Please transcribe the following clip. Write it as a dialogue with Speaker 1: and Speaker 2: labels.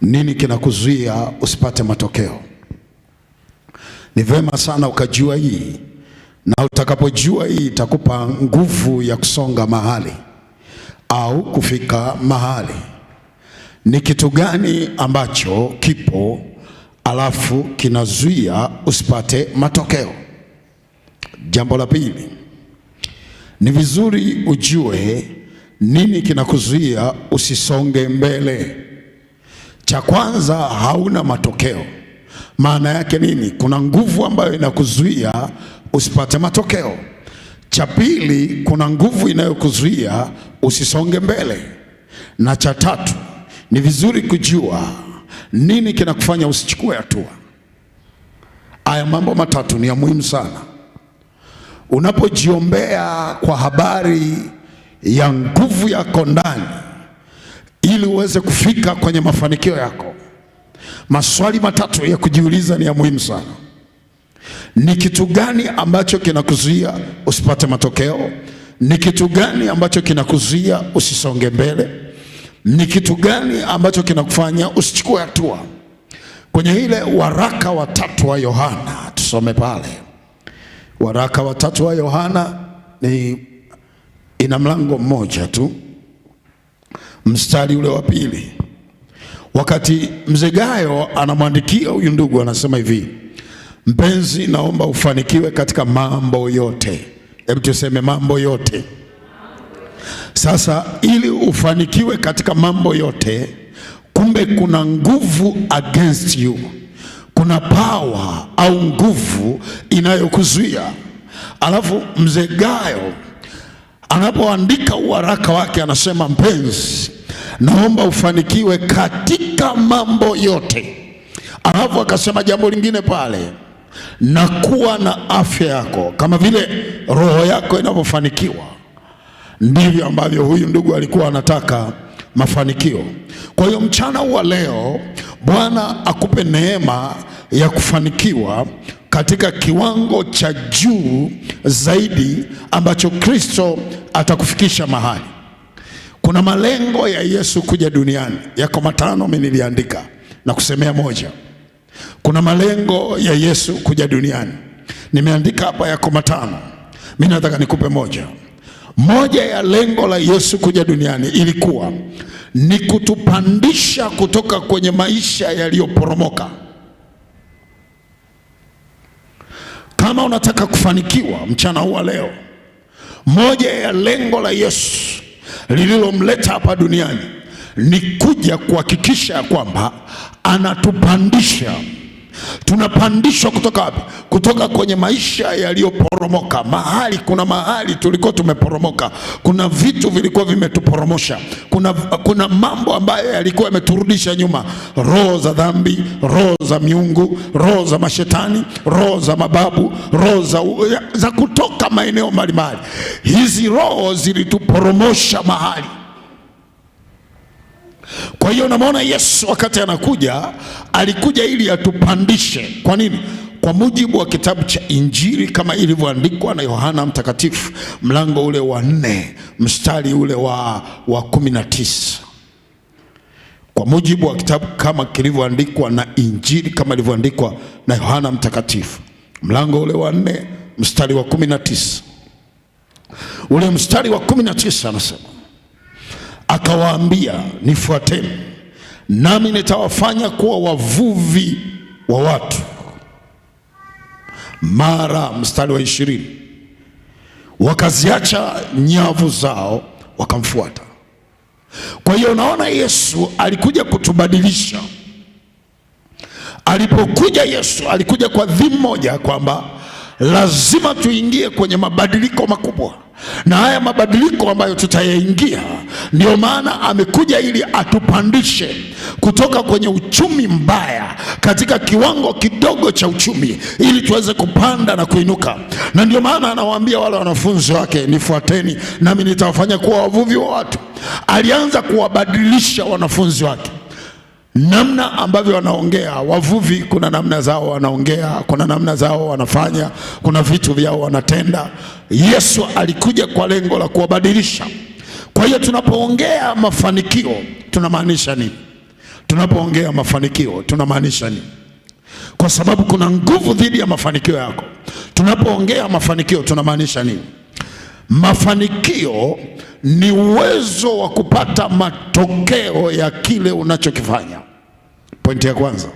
Speaker 1: Nini kinakuzuia usipate matokeo? Ni vema sana ukajua hii, na utakapojua hii itakupa nguvu ya kusonga mahali au kufika mahali. Ni kitu gani ambacho kipo alafu kinazuia usipate matokeo? Jambo la pili, ni vizuri ujue nini kinakuzuia usisonge mbele. Cha kwanza, hauna matokeo. Maana yake nini? Kuna nguvu ambayo inakuzuia usipate matokeo. Cha pili, kuna nguvu inayokuzuia usisonge mbele. Na cha tatu, ni vizuri kujua nini kinakufanya usichukue hatua. Haya mambo matatu ni ya muhimu sana. Unapojiombea kwa habari ya nguvu yako ndani ili uweze kufika kwenye mafanikio yako, maswali matatu ya kujiuliza ni ya muhimu sana. Ni kitu gani ambacho kinakuzuia usipate matokeo? Ni kitu gani ambacho kinakuzuia usisonge mbele? Ni kitu gani ambacho kinakufanya usichukue hatua? Kwenye ile waraka wa 3 wa Yohana, tusome pale. Waraka wa 3 wa Yohana ina mlango mmoja tu, mstari ule wa 2. Wakati mzee Gayo anamwandikia huyu ndugu, anasema hivi: mpenzi, naomba ufanikiwe katika mambo yote. Hebu tuseme mambo yote. Sasa ili ufanikiwe katika mambo yote, kumbe kuna nguvu against you. Kuna power au nguvu inayokuzuia. Alafu mzee Gayo anapoandika waraka wake anasema, mpenzi, naomba ufanikiwe katika mambo yote. Alafu akasema jambo lingine pale, na kuwa na afya yako. Kama vile roho yako inavyofanikiwa, ndivyo ambavyo huyu ndugu alikuwa anataka mafanikio. Kwa hiyo mchana wa leo Bwana akupe neema ya kufanikiwa katika kiwango cha juu zaidi ambacho Kristo atakufikisha mahali. Kuna malengo ya Yesu kuja duniani, yako 5 mimi niliandika na kusemea moja. Kuna malengo ya Yesu kuja duniani, nimeandika hapa yako 5. Mimi nataka nikupe moja. Moja ya lengo la Yesu kuja duniani ilikuwa ni kutupandisha kutoka kwenye maisha yaliyoporomoka. Kama unataka kufanikiwa mchana huu leo, moja ya lengo la Yesu lililomleta hapa duniani ni kuja kuhakikisha kwamba anatupandisha. Tunapandishwa kutoka wapi? Kutoka kwenye maisha yaliyoporomoka. Kuna mahali tulikuwa tumeporomoka, kuna vitu vilikuwa vimetuporomosha, kuna mambo ambayo yalikuwa yameturudisha nyuma, roho za dhambi, roho za miungu, roho za mashetani, roho za mababu, roho za kutoka maeneo mbalimbali. Hizi roho zilituporomosha mahali. Kwa hiyo unamwona Yesu wakati anakuja, alikuja ili atupandishe. Kwa nini? Kwa mujibu wa kitabu cha Injili kama ilivyoandikwa na Yohana Mtakatifu, mlango ule wa 4 mstari ule wa 19. Kwa mujibu wa kitabu kama kilivyoandikwa na Injili kama ilivyoandikwa na Yohana Mtakatifu, mlango ule wa 4 mstari wa 19. Ule mstari wa 19 anasema, akawaambia, nifuateni nami nitawafanya kuwa wavuvi wa watu. Mara mstari wa 20, wakaziacha nyavu zao wakamfuata. Kwa hiyo unaona Yesu alikuja kutubadilisha. Alipokuja Yesu alikuja kwa dhima moja, kwamba lazima tuingie kwenye mabadiliko makubwa, na haya mabadiliko ambayo tutayaingia, ndio maana amekuja ili atupandishe kutoka kwenye uchumi mbaya katika kiwango kidogo cha uchumi, ili tuweze kupanda na kuinuka. Na ndio maana anawaambia wale wanafunzi wake, nifuateni nami nitawafanya kuwa wavuvi wa watu. Alianza kuwabadilisha wanafunzi wake, namna ambavyo wanaongea. Wavuvi kuna namna zao wanaongea, kuna namna zao wanafanya, kuna vitu vyao wanatenda. Yesu alikuja kwa lengo la kuwabadilisha. Kwa hiyo tunapoongea mafanikio tunamaanisha nini? Tunapoongea mafanikio tunamaanisha nini? Kwa sababu kuna nguvu dhidi ya mafanikio yako. Tunapoongea mafanikio tunamaanisha nini? Mafanikio ni uwezo wa kupata matokeo ya kile unachokifanya. Pointi ya kwanza.